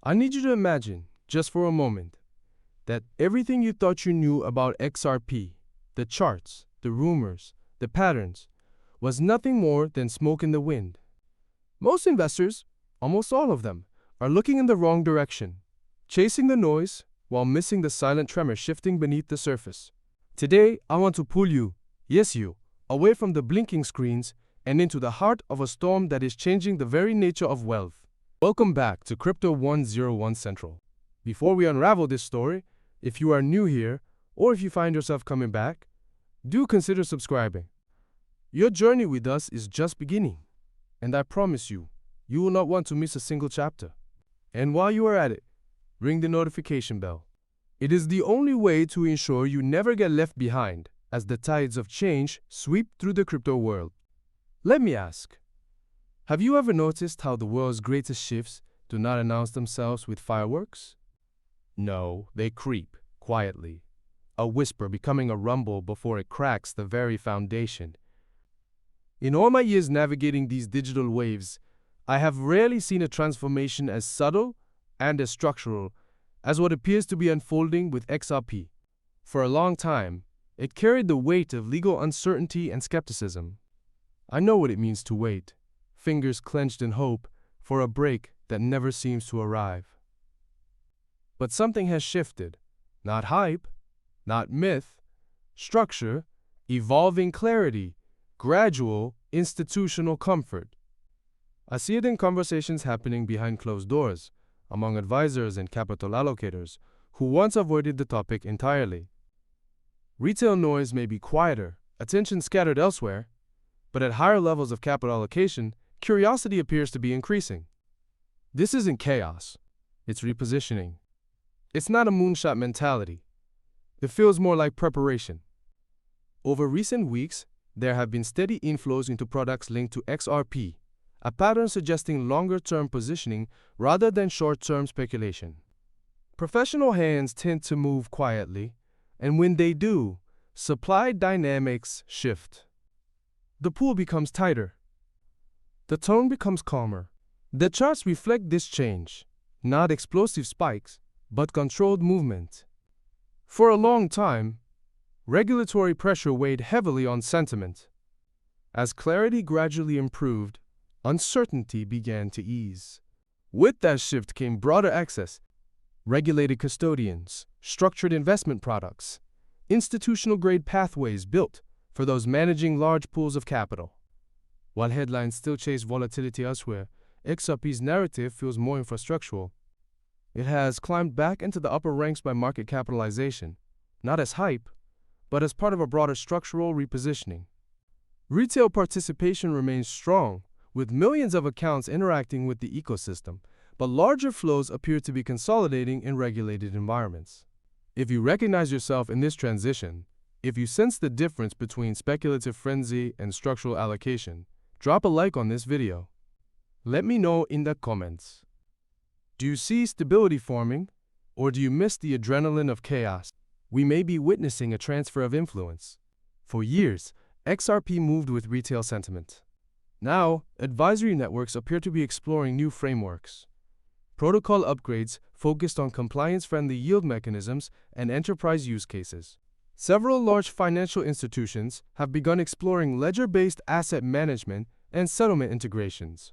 I need you to imagine, just for a moment, that everything you thought you knew about XRP, the charts, the rumors, the patterns, was nothing more than smoke in the wind. Most investors, almost all of them, are looking in the wrong direction, chasing the noise while missing the silent tremor shifting beneath the surface. Today, I want to pull you, yes you, away from the blinking screens and into the heart of a storm that is changing the very nature of wealth. Welcome back to Crypto 101 Central. Before we unravel this story, if you are new here, or if you find yourself coming back, do consider subscribing. Your journey with us is just beginning, and I promise you, you will not want to miss a single chapter. And while you are at it, ring the notification bell. It is the only way to ensure you never get left behind as the tides of change sweep through the crypto world. Let me ask, have you ever noticed how the world's greatest shifts do not announce themselves with fireworks? No, they creep quietly, a whisper becoming a rumble before it cracks the very foundation. In all my years navigating these digital waves, I have rarely seen a transformation as subtle and as structural as what appears to be unfolding with XRP. For a long time, it carried the weight of legal uncertainty and skepticism. I know what it means to wait, fingers clenched in hope for a break that never seems to arrive. But something has shifted. Not hype, not myth, structure, evolving clarity, gradual institutional comfort. I see it in conversations happening behind closed doors, among advisors and capital allocators who once avoided the topic entirely. Retail noise may be quieter, attention scattered elsewhere, but at higher levels of capital allocation, curiosity appears to be increasing. This isn't chaos, it's repositioning. It's not a moonshot mentality. It feels more like preparation. Over recent weeks, there have been steady inflows into products linked to XRP, a pattern suggesting longer-term positioning rather than short-term speculation. Professional hands tend to move quietly, and when they do, supply dynamics shift. The pool becomes tighter. The tone becomes calmer. The charts reflect this change, not explosive spikes, but controlled movement. For a long time, regulatory pressure weighed heavily on sentiment. As clarity gradually improved, uncertainty began to ease. With that shift came broader access, regulated custodians, structured investment products, institutional-grade pathways built for those managing large pools of capital. While headlines still chase volatility elsewhere, XRP's narrative feels more infrastructural. It has climbed back into the upper ranks by market capitalization, not as hype, but as part of a broader structural repositioning. Retail participation remains strong, with millions of accounts interacting with the ecosystem, but larger flows appear to be consolidating in regulated environments. If you recognize yourself in this transition, if you sense the difference between speculative frenzy and structural allocation, drop a like on this video. Let me know in the comments. Do you see stability forming, or do you miss the adrenaline of chaos? We may be witnessing a transfer of influence. For years, XRP moved with retail sentiment. Now, advisory networks appear to be exploring new frameworks. Protocol upgrades focused on compliance-friendly yield mechanisms and enterprise use cases. Several large financial institutions have begun exploring ledger-based asset management and settlement integrations.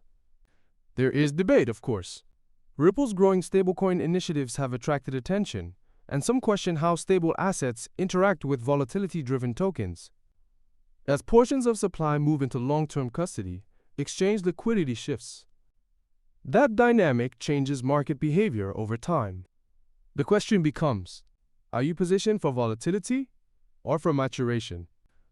There is debate, of course. Ripple's growing stablecoin initiatives have attracted attention, and some question how stable assets interact with volatility-driven tokens. As portions of supply move into long-term custody, exchange liquidity shifts. That dynamic changes market behavior over time. The question becomes, are you positioned for volatility or for maturation?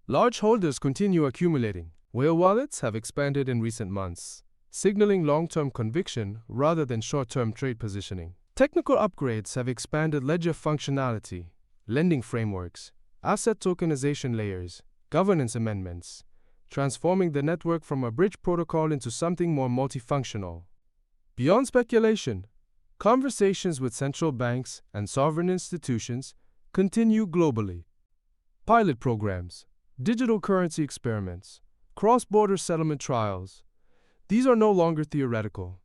Large holders continue accumulating. Whale wallets have expanded in recent months, signaling long-term conviction rather than short-term trade positioning. Technical upgrades have expanded ledger functionality, lending frameworks, asset tokenization layers, governance amendments, transforming the network from a bridge protocol into something more multifunctional. Beyond speculation, conversations with central banks and sovereign institutions continue globally. Pilot programs, digital currency experiments, cross-border settlement trials, these are no longer theoretical.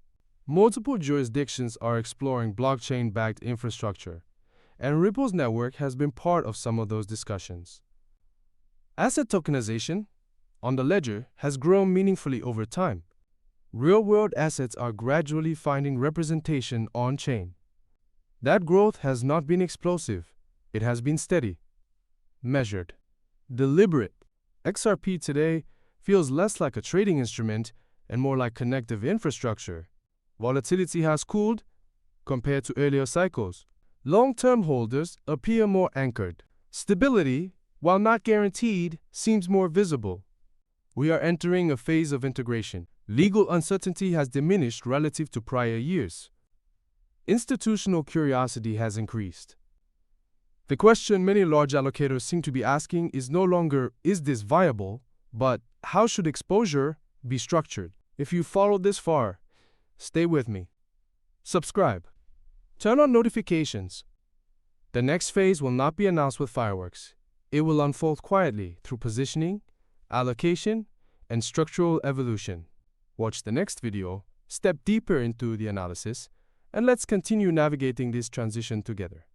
Multiple jurisdictions are exploring blockchain-backed infrastructure, and Ripple's network has been part of some of those discussions. Asset tokenization on the ledger has grown meaningfully over time. Real-world assets are gradually finding representation on-chain. That growth has not been explosive. It has been steady, measured, deliberate. XRP today feels less like a trading instrument and more like connective infrastructure. Volatility has cooled compared to earlier cycles. Long-term holders appear more anchored. Stability, while not guaranteed, seems more visible. We are entering a phase of integration. Legal uncertainty has diminished relative to prior years. Institutional curiosity has increased. The question many large allocators seem to be asking is no longer, is this viable, but how should exposure be structured? If you followed this far, stay with me. Subscribe. Turn on notifications. The next phase will not be announced with fireworks. It will unfold quietly through positioning, allocation, and structural evolution. Watch the next video, step deeper into the analysis, and let's continue navigating this transition together.